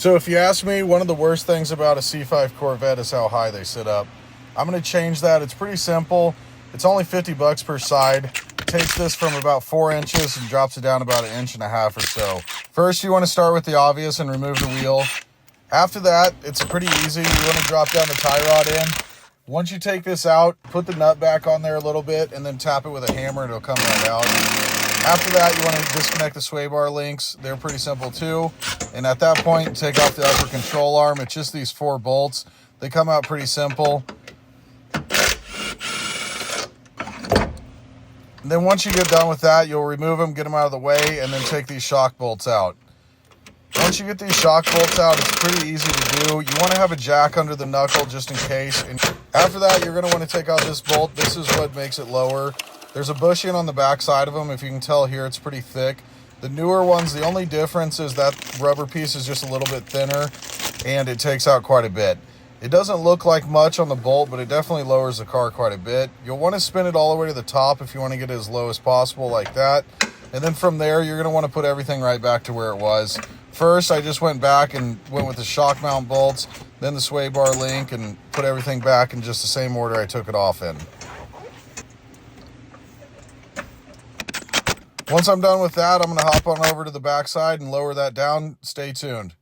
So if you ask me, one of the worst things about a C5 Corvette is how high they sit up. I'm going to change that. It's pretty simple. It's only $50 per side. It takes this from about 4 inches and drops it down about 1.5 inches or so. First, you want to start with the obvious and remove the wheel. After that, it's pretty easy. You want to drop down the tie rod in. Once you take this out, put the nut back on there a little bit and then tap it with a hammer and it'll come right out. After that, you want to disconnect the sway bar links. They're pretty simple too. And at that point, take off the upper control arm. It's just these 4 bolts. They come out pretty simple. And then once you get done with that, you'll remove them, get them out of the way, and then take these shock bolts out. Once you get these shock bolts out, it's pretty easy to do. You want to have a jack under the knuckle just in case. And after that, you're going to want to take out this bolt. This is what makes it lower. There's a bushing on the back side of them. If you can tell here, it's pretty thick. The newer ones, the only difference is that rubber piece is just a little bit thinner and it takes out quite a bit. It doesn't look like much on the bolt, but it definitely lowers the car quite a bit. You'll want to spin it all the way to the top if you want to get it as low as possible like that. And then from there, you're going to want to put everything right back to where it was. First, I just went back and went with the shock mount bolts, then the sway bar link, and put everything back in just the same order I took it off in. Once I'm done with that, I'm going to hop on over to the backside and lower that down. Stay tuned.